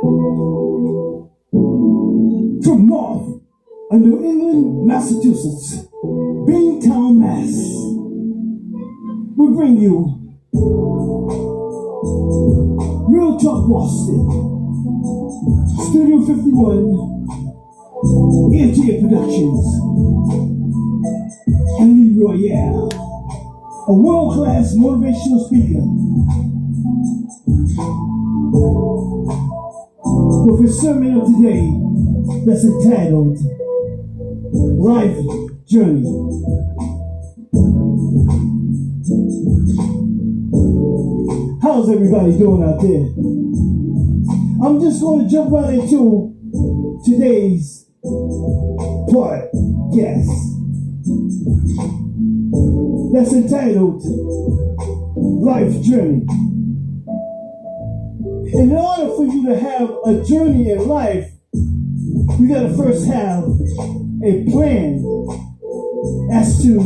From North of New England, Massachusetts, Beantown, Mass, we bring you Real Talk Boston, Studio 51, AJ Productions, and Lee Royale, a world-class motivational speaker, with his sermon of today that's entitled Life Journey. How's everybody doing out there? I'm just going to jump right into today's podcast that's entitled Life Journey. In order for you to have a journey in life, you got to first have a plan as to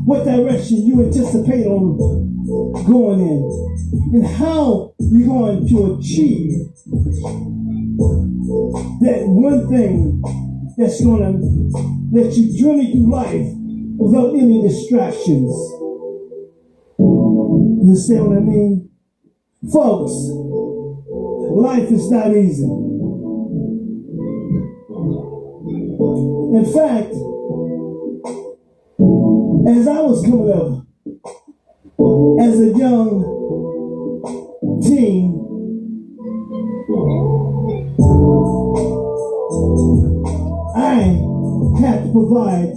what direction you anticipate on going in and how you're going to achieve that one thing that's going to let you journey through life without any distractions. You understand what I mean? Folks, life is not easy. In fact, as I was coming up as a young teen, I had to provide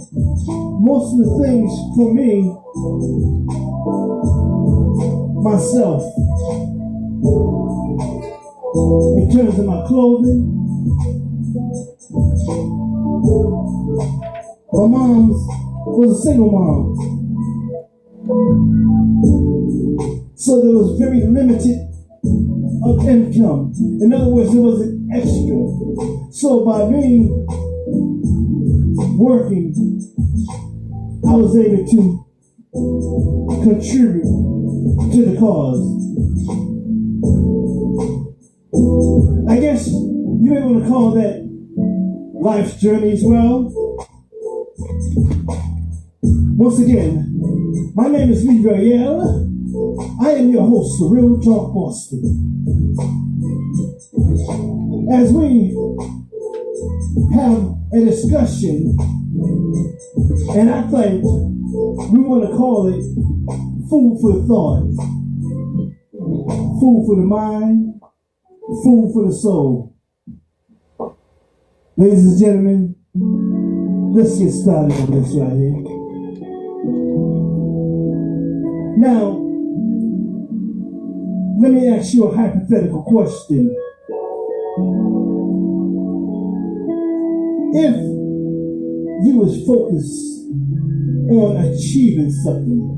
most of the things for me myself. In terms of my clothing, my mom was a single mom, so there was very limited of income. In other words, there was an extra. So by me working, I was able to contribute to the cause. I guess you may want to call that life's journey as well. Once again, my name is Lee Royale. I am your host of Real Talk Boston. As we have a discussion, and I think we want to call it food for the thought, food for the mind, food for the soul. Ladies and gentlemen, let's get started on this right here. Now, let me ask you a hypothetical question. If you was focused on achieving something,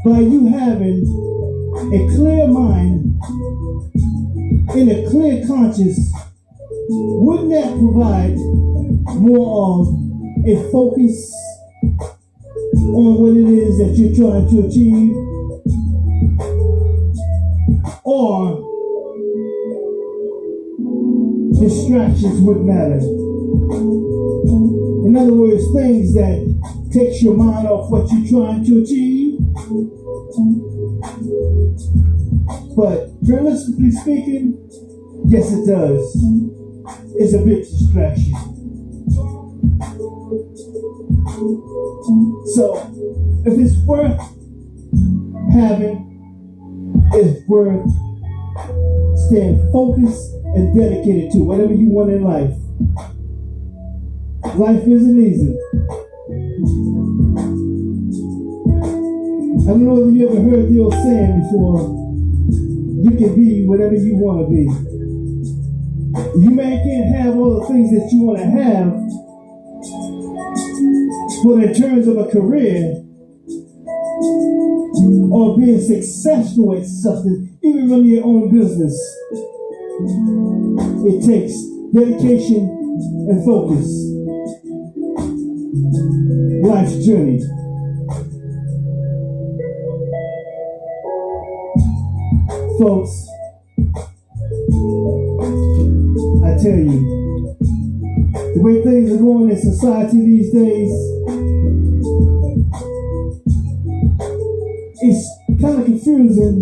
by you having a clear mind and a clear conscience, wouldn't that provide more of a focus on what it is that you're trying to achieve? Or distractions wouldn't matter? In other words, things that takes your mind off what you're trying to achieve. But realistically speaking, yes it does. It's a big distraction. So, if it's worth having, it's worth staying focused and dedicated to whatever you want in life. Life isn't easy. I don't know if you ever heard the old saying before, you can be whatever you want to be. You may can't have all the things that you want to have, but in terms of a career or being successful at something, even running your own business, it takes dedication and focus. Life's journey. Folks, I tell you, the way things are going in society these days, it's kind of confusing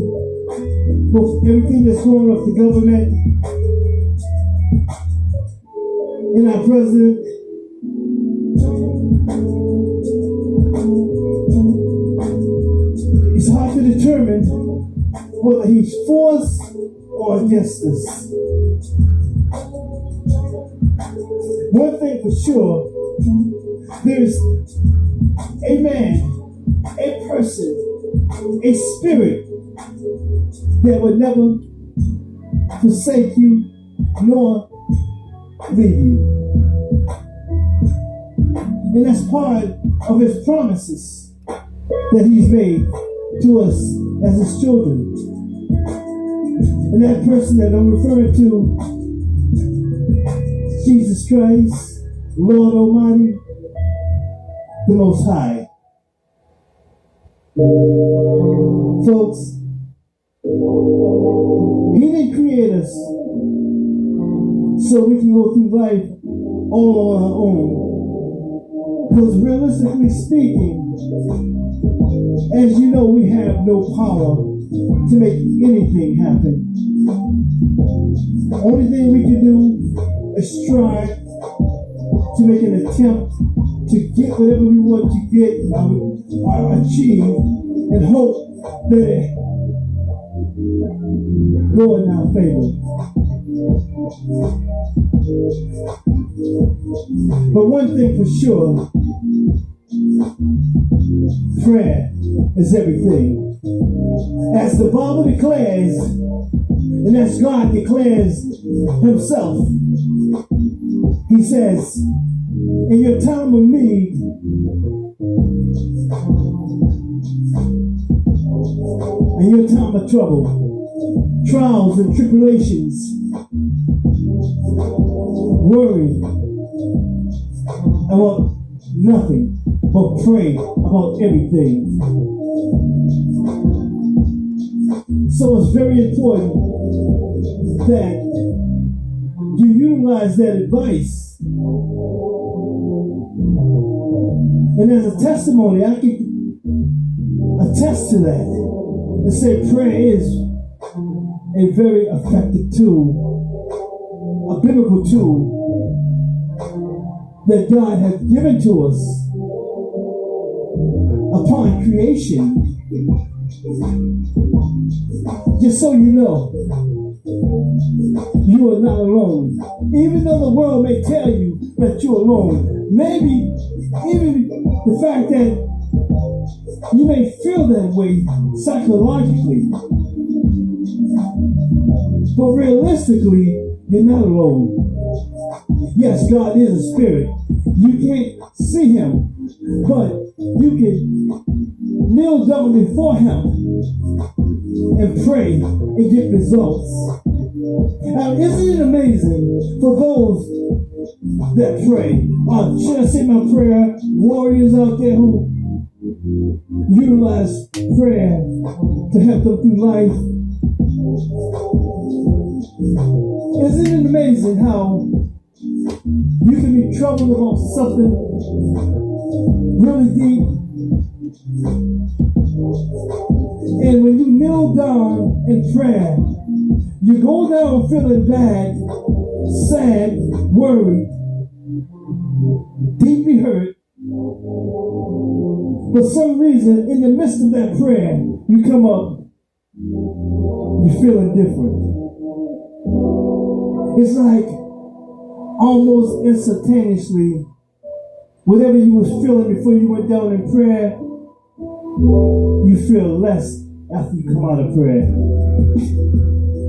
with everything that's going on with the government and our president. It's hard to determine whether he's for us or against us. One thing for sure, there's a man, a person, a spirit that would never forsake you nor leave you. And that's part of his promises that he's made to us as his children. And that person that I'm referring to, Jesus Christ, Lord Almighty, the Most High. Folks, he didn't create us so we can go through life all on our own. Because realistically speaking, as you know, we have no power to make anything happen. The only thing we can do is strive to make an attempt to get whatever we want to get or achieve and hope that it go in our favor. But one thing for sure, prayer is everything. As the Bible declares, and as God declares himself, he says, in your time of need, in your time of trouble, trials and tribulations, worry about nothing, but pray about everything. So it's very important that you utilize that advice. And as a testimony, I can attest to that and say prayer is a very effective tool, a biblical tool that God has given to us upon creation. Just so you know, you are not alone. Even though the world may tell you that you're alone, maybe even the fact that you may feel that way psychologically, but realistically, you're not alone. Yes, God is a spirit. You can't see him, but you can kneel down before him and pray and get results. Now, isn't it amazing for those that pray? Should I say my prayer warriors out there who utilize prayer to help them through life? Isn't it amazing how you can be troubled about something really deep, and when you kneel down in prayer, you go down feeling bad, sad, worried, deeply hurt. For some reason, in the midst of that prayer, you come up, you're feeling different. It's like almost instantaneously, whatever you was feeling before you went down in prayer, you feel less after you come out of prayer.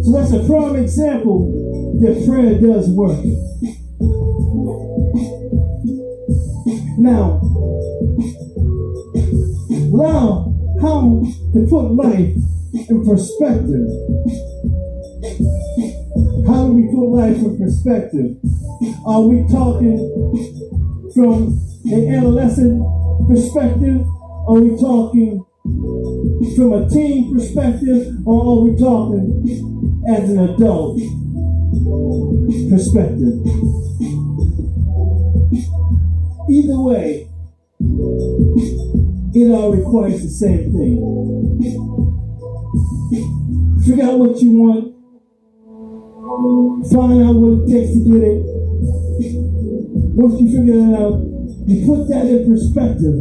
So that's a prime example that prayer does work. Now, how to put life in perspective. How do we put life in perspective? Are we talking from an adolescent perspective? Are we talking from a teen perspective, or are we talking as an adult perspective? Either way, it all requires the same thing. Figure out what you want, find out what it takes to get it. Once you figure it out, you put that in perspective.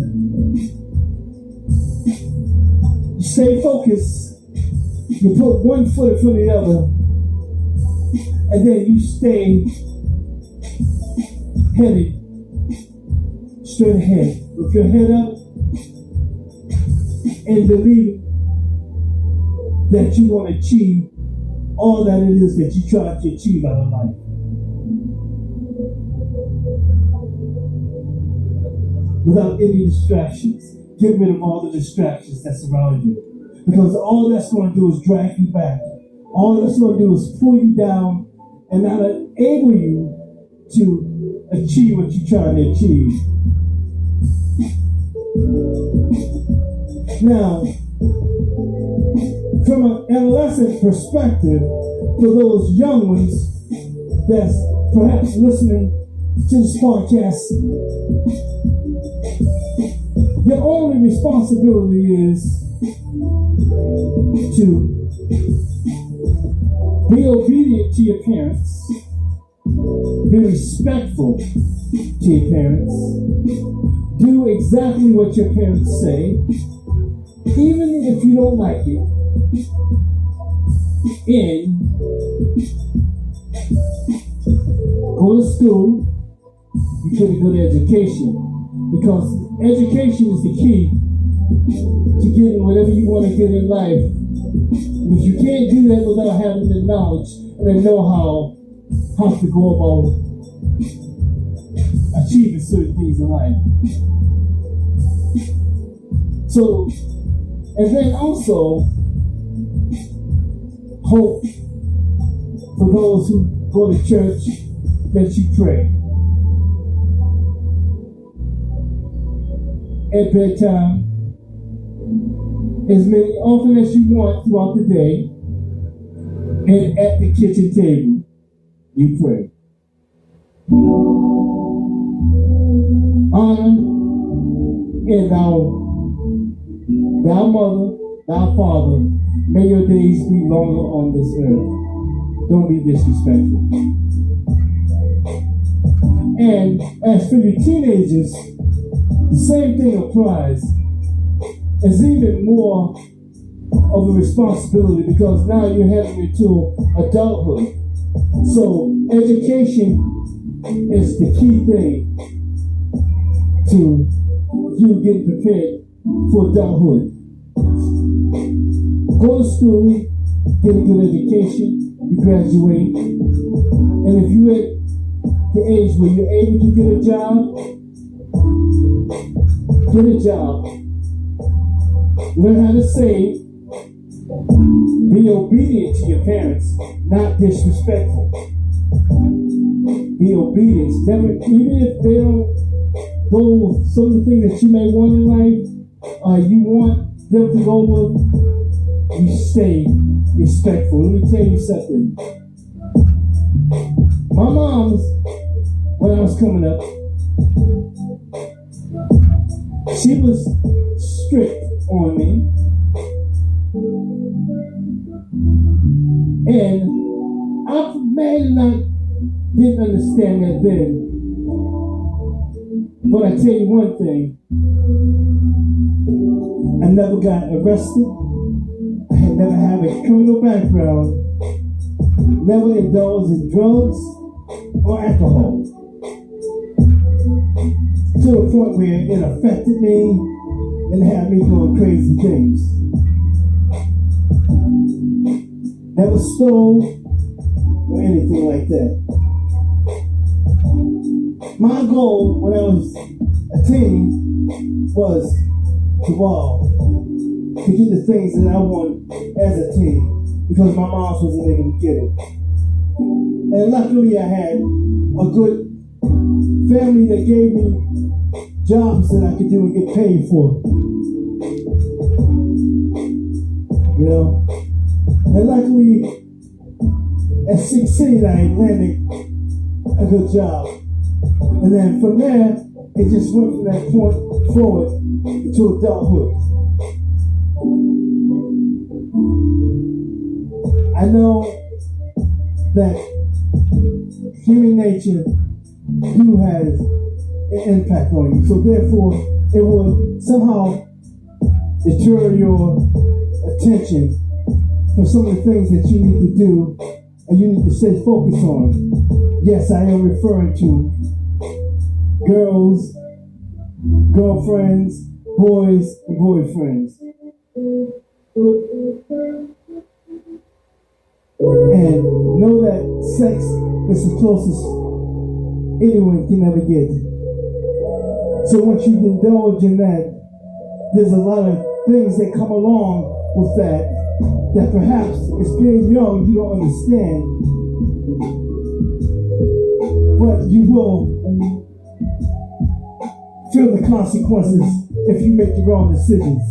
You stay focused. You put one foot in front of the other, and then you stay headed straight ahead with your head up and believing that you want to achieve all that it is that you try to achieve out of life. Without any distractions. Get rid of all the distractions that surround you. Because all that's going to do is drag you back. All that's going to do is pull you down and not enable you to achieve what you're trying to achieve. Now, from an adolescent perspective, for those young ones that's perhaps listening to this podcast, your only responsibility is to be obedient to your parents, be respectful to your parents, do exactly what your parents say, even if you don't like it, and go to school, you get a good education. Because education is the key to getting whatever you want to get in life. And if you can't do that without having the knowledge and the know-how to go about achieving certain things in life. So, and then also, hope for those who go to church that you pray. At bedtime, as many often as you want throughout the day, and at the kitchen table, you pray. Honor and thy mother, thy father, may your days be longer on this earth. Don't be disrespectful. And as for your teenagers, the same thing applies. It's even more of a responsibility because now you're heading into adulthood. So education is the key thing to you getting prepared for adulthood. Go to school, get a good education, you graduate, and if you're at the age where you're able to get a job, get a job. Learn how to save. Be obedient to your parents, not disrespectful. Be obedient. Never, even if they don't go with some of the things that you may want in life, you want them to go with, you stay respectful. Let me tell you something. My mom's, when I was coming up, she was strict on me. And I may not didn't understand that then. But I tell you one thing. I never got arrested. I had never had a criminal background. Never indulged in drugs or alcohol. To the point where it affected me and had me doing crazy things. Never stole or anything like that. My goal when I was a teen was to get the things that I wanted as a teen because my mom wasn't able to get it. And luckily I had a good family that gave me jobs that I could do and get paid for. you know. And luckily, at 16, I landed a good job. And then from there, it just went from that point forward to adulthood. I know that human nature do has an impact on you. So therefore, it will somehow deter your attention from some of the things that you need to do and you need to stay focused on. Yes, I am referring to girls, girlfriends, boys, and boyfriends. And know that sex is the closest anyone can ever get. So once you indulge in that, there's a lot of things that come along with that perhaps as being young you don't understand, but you will feel the consequences if you make the wrong decisions.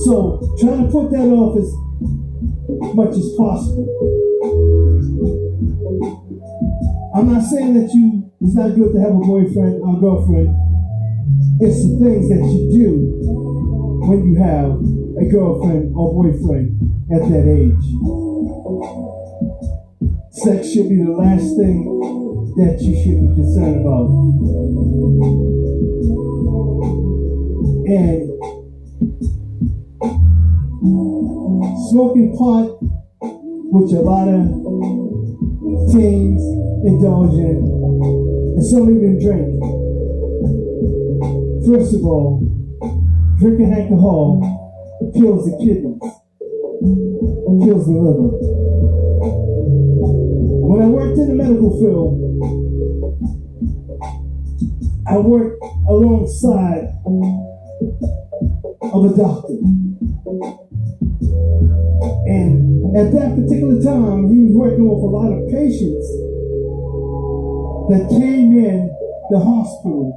So try to put that off as much as possible. I'm not saying that it's not good to have a boyfriend or girlfriend. It's the things that you do when you have a girlfriend or boyfriend at that age. Sex should be the last thing that you should be concerned about. And smoking pot, which a lot of teens indulge in, and some even drink. First of all, drinking alcohol kills the kidneys, kills the liver. When I worked in the medical field, I worked alongside of a doctor. And at that particular time, he was working with a lot of patients that came in the hospital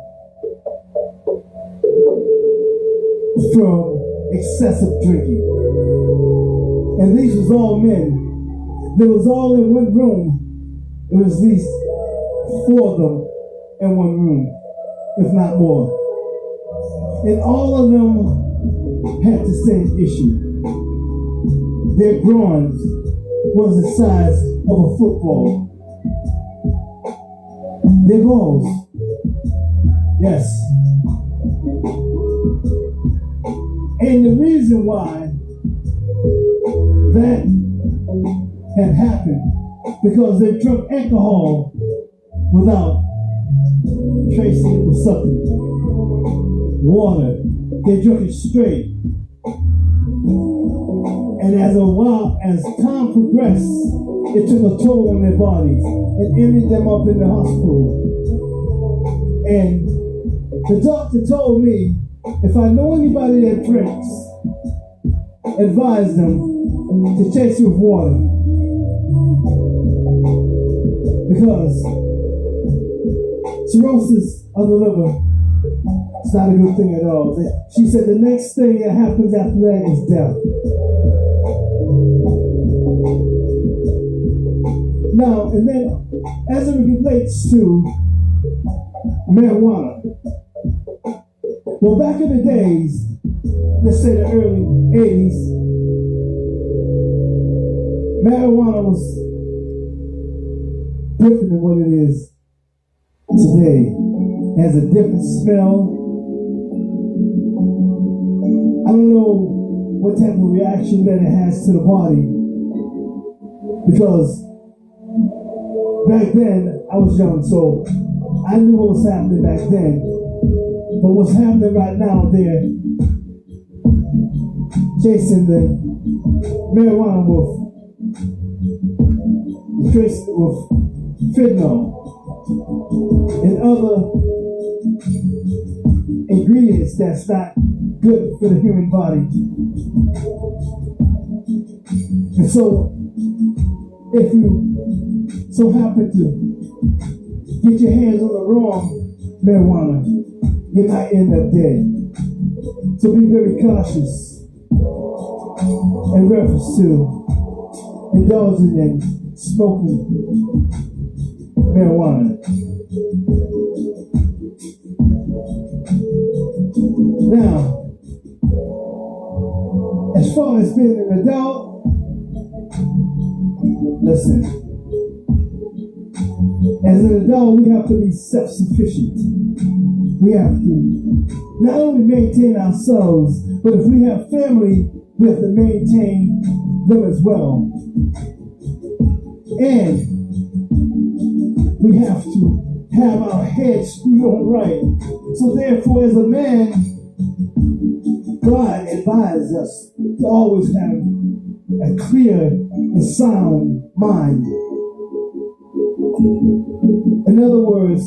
from excessive drinking. And these was all men. They was all in one room. There was at least 4 of them in one room, if not more. And all of them had the same issue. Their groins was the size of a football. Their balls, yes. And the reason why that had happened, because they drank alcohol without tracing it with something. Water, they drank it straight. And as time progressed, it took a toll on their bodies and ended them up in the hospital. And the doctor told me, if I know anybody that drinks, advise them to chase with water. Because cirrhosis of the liver, it's not a good thing at all. She said the next thing that happens after that is death. Now, and then, as it relates to marijuana, well, back in the days, let's say the early 80s, marijuana was different than what it is today. It has a different smell. I don't know what type of reaction that it has to the body, because back then I was young, so I knew what was happening back then. But what's happening right now, they're chasing the marijuana with fentanyl and other ingredients that's not good for the human body. And so, if you so happen to get your hands on the wrong marijuana, you might end up dead. So be very cautious. in reference to indulging in smoking marijuana. Now, as far as being an adult, listen. As an adult, we have to be self-sufficient. We have to not only maintain ourselves, but if we have family, we have to maintain them as well. And we have to have our heads screwed on right. So therefore, as a man, God advises us to always have a clear and sound mind. In other words,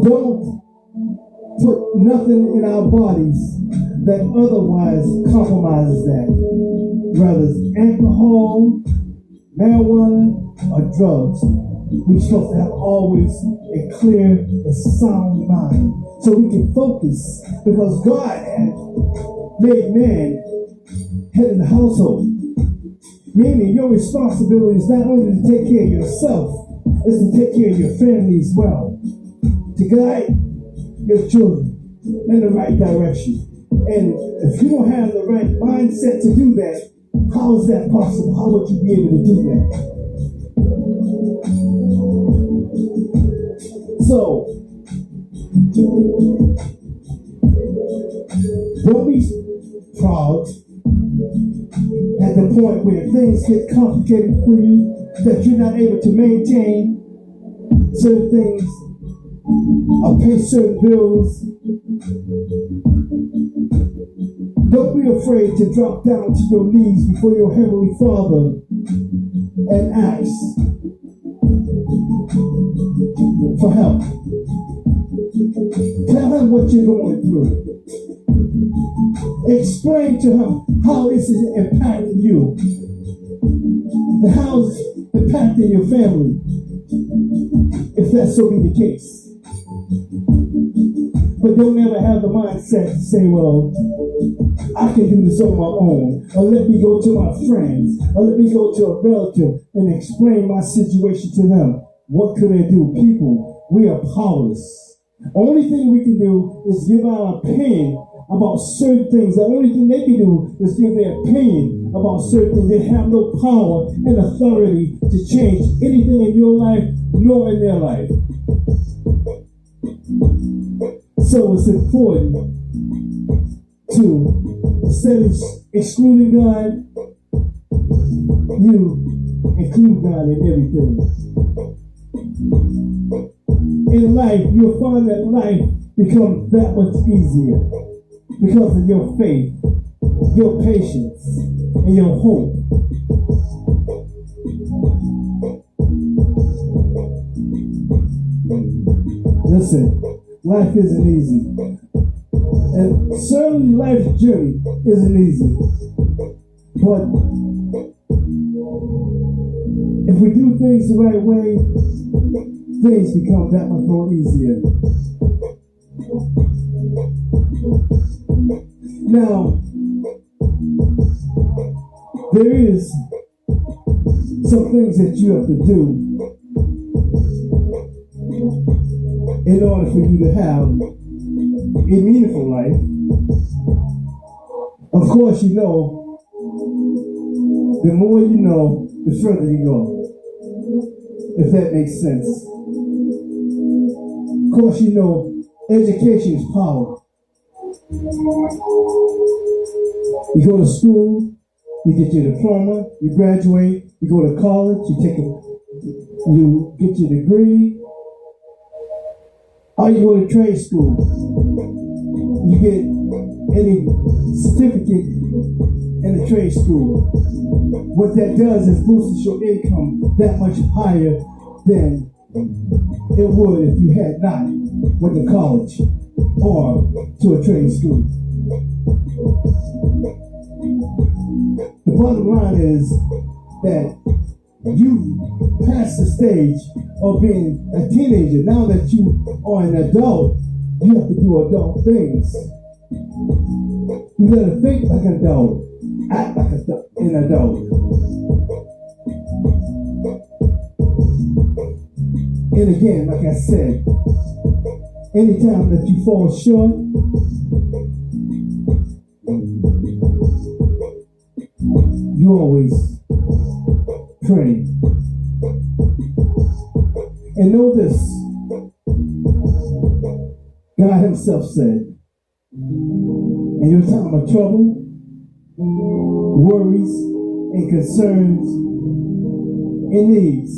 don't put nothing in our bodies that otherwise compromises that. Whether it's alcohol, marijuana, or drugs. We're supposed to have always a clear and sound mind so we can focus, because God had made man head of the household. Meaning your responsibility is not only to take care of yourself, it's to take care of your family as well. To guide your children in the right direction. And if you don't have the right mindset to do that, how is that possible? How would you be able to do that? So, don't be proud at the point where things get complicated for you, that you're not able to maintain certain things or pay certain bills. Don't be afraid to drop down to your knees before your Heavenly Father and ask for help. Tell him what you're going through. Explain to him how this is impacting you and how it's impacting your family, if that's so be the case. But don't ever have the mindset to say, well, I can do this on my own, or let me go to my friends, or let me go to a relative and explain my situation to them. What could I do? People, we are powerless. Only thing we can do is give our opinion about certain things. The only thing they can do is give their opinion about certain things. They have no power and authority to change anything in your life, nor in their life. So it's important to, instead of excluding God, you include God in everything. In life, you'll find that life becomes that much easier because of your faith, your patience, and your hope. Listen, life isn't easy. And certainly life's journey isn't easy. But if we do things the right way, things become that much more easier. Now, there is some things that you have to do in order for you to have a meaningful life. Of course, you know, the more you know, the further you go. If that makes sense. Of course, you know, education is power. You go to school, you get your diploma, you graduate, you go to college, you get your degree, or you go to trade school, you get any certificate in the trade school. What that does is boosts your income that much higher than it would if you had not went to college or to a trade school. The bottom line is that you pass the stage of being a teenager. Now that you are an adult, you have to do adult things. You gotta think like an adult. act like an adult. And again, like I said, anytime that you fall short, you always pray. And know this, God himself said, in your time of trouble, worries, and concerns, and needs,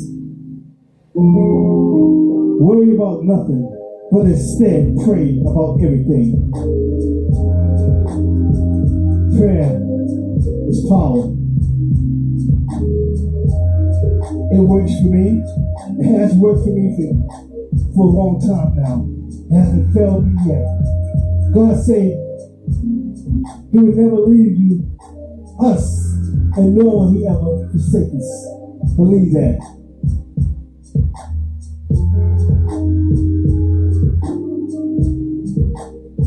worry about nothing, but instead pray about everything. Prayer is power. It works for me. It has worked for me for a long time now. It hasn't failed me yet. God said he would never leave us, and nor will he ever forsake us. Believe that.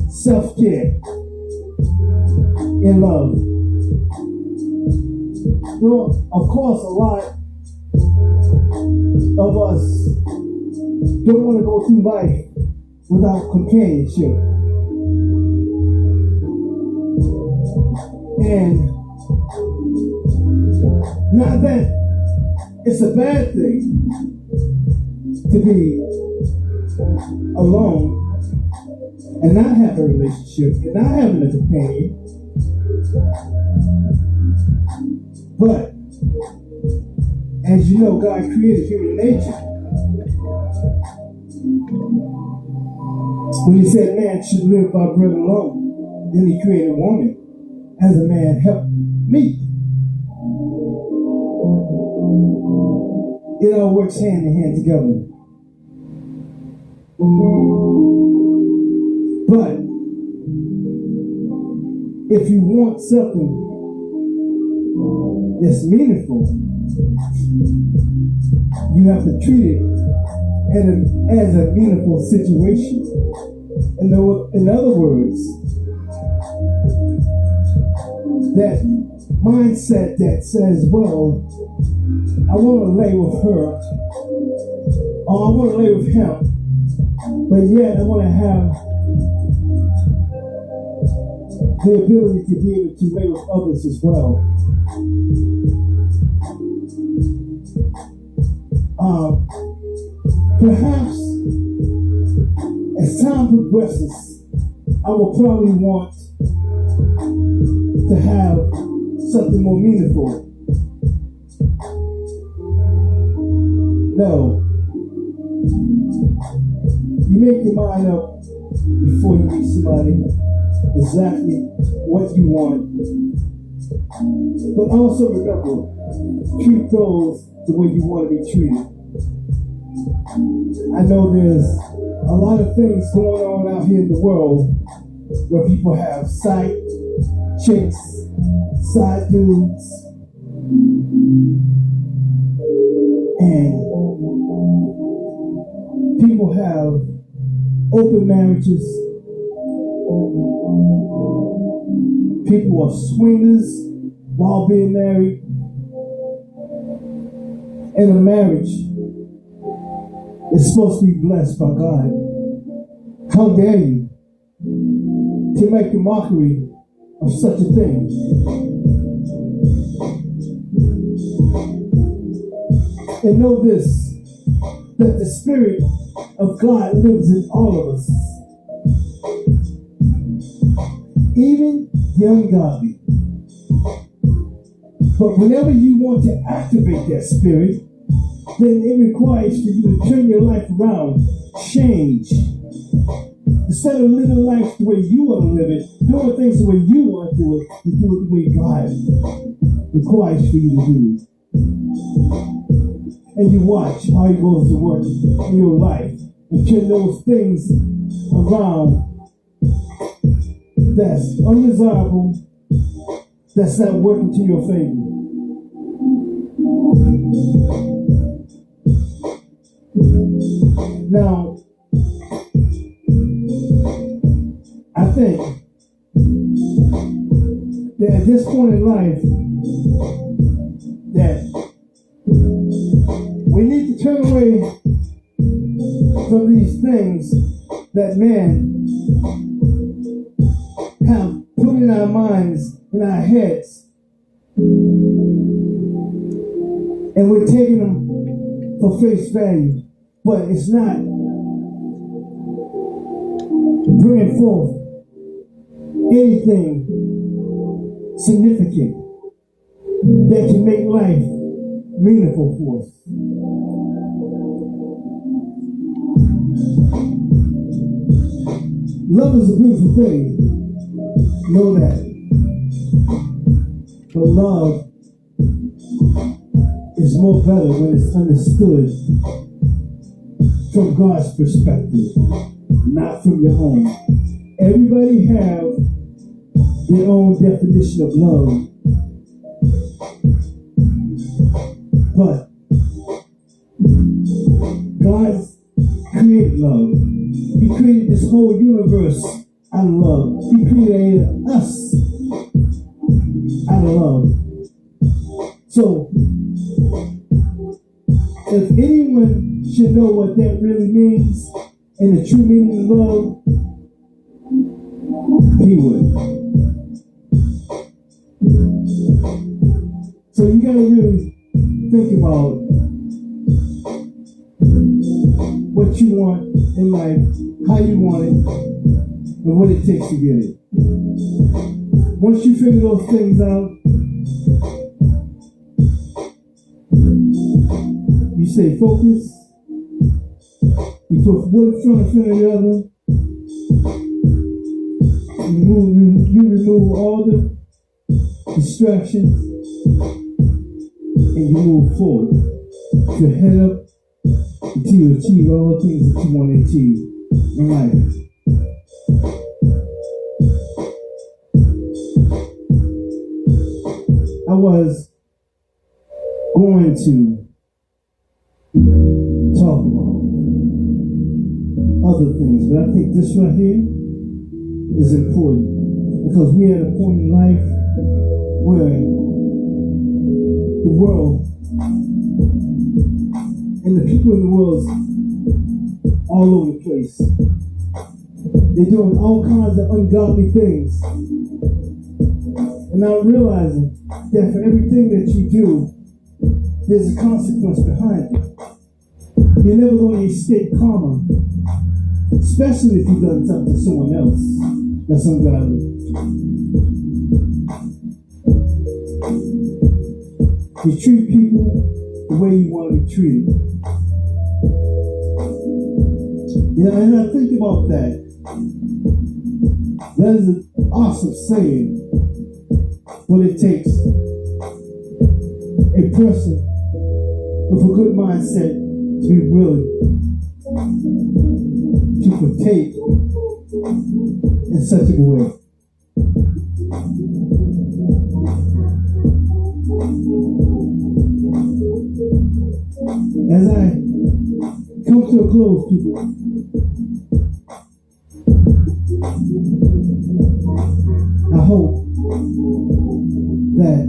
Self-care and love. Well, of course, a lot of us don't want to go through life without companionship. And not that it's a bad thing to be alone and not have a relationship and not having a companion. But as you know, God created human nature. When he said man should live by bread alone, then he created woman as a man helped me. It all works hand in hand together. But if you want something that's meaningful, you have to treat it as a meaningful situation. In other words, that mindset that says, well, I want to lay with her, or I want to lay with him, but yet I want to have the ability to be able to lay with others as well. Perhaps as time progresses, I will probably want to have something more meaningful. No. You make your mind up before you meet somebody exactly what you want. But also remember, treat those the way you want to be treated. I know there's a lot of things going on out here in the world where people have side chicks, side dudes, and people have open marriages. People are swingers while being married. And a marriage is supposed to be blessed by God. How dare you to make a mockery of such a thing? And know this, that the Spirit of God lives in all of us, even the ungodly. But whenever you want to activate that Spirit, then it requires for you to turn your life around, change. Instead of living life the way you want to live it, doing things the way you want to do it, you do it the way God requires for you to do it. And you watch how He goes to work in your life and turn those things around that's undesirable, that's not working to your favor. Now, I think that that at this point in life, that we need to turn away from these things that man have put in our minds, in our heads, and we're taking them for face value, but it's not bringing forth anything significant that can make life meaningful for us. Love is a beautiful thing. Know that. But love is more better when it's understood from God's perspective, not from your own. Everybody have their own definition of love. But God created love. He created this whole universe out of love. He created us out of love. So, if anyone should know what that really means and the true meaning of love, he would. So you gotta really think about what you want in life, how you want it, and what it takes to get it. Once you figure those things out, you stay focused, you put one foot in front of the other, you remove all the distractions, and you move forward. You head up until you achieve all the things that you want to achieve in life. I was going to talk about other things, but I think this right here is important because we're at a point in life where the world and the people in the world all over the place. They're doing all kinds of ungodly things. And I'm realizing that for everything that you do, there's a consequence behind it. You're never going to escape karma, especially if you've done something to someone else that's ungodly. You treat people the way you want to be treated. Yeah, and I think about that. That is an awesome saying. What it takes a person with a good mindset to be willing to partake in such a way. As I come to a close, people, I hope that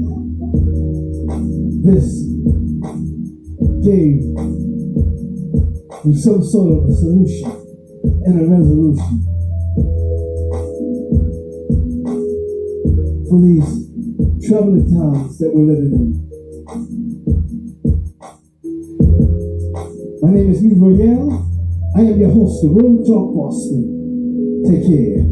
this gave you some sort of a solution and a resolution for these troubling times that we're living in. My name is Lee Royale. I am your host of Real Talk Boston. Take care.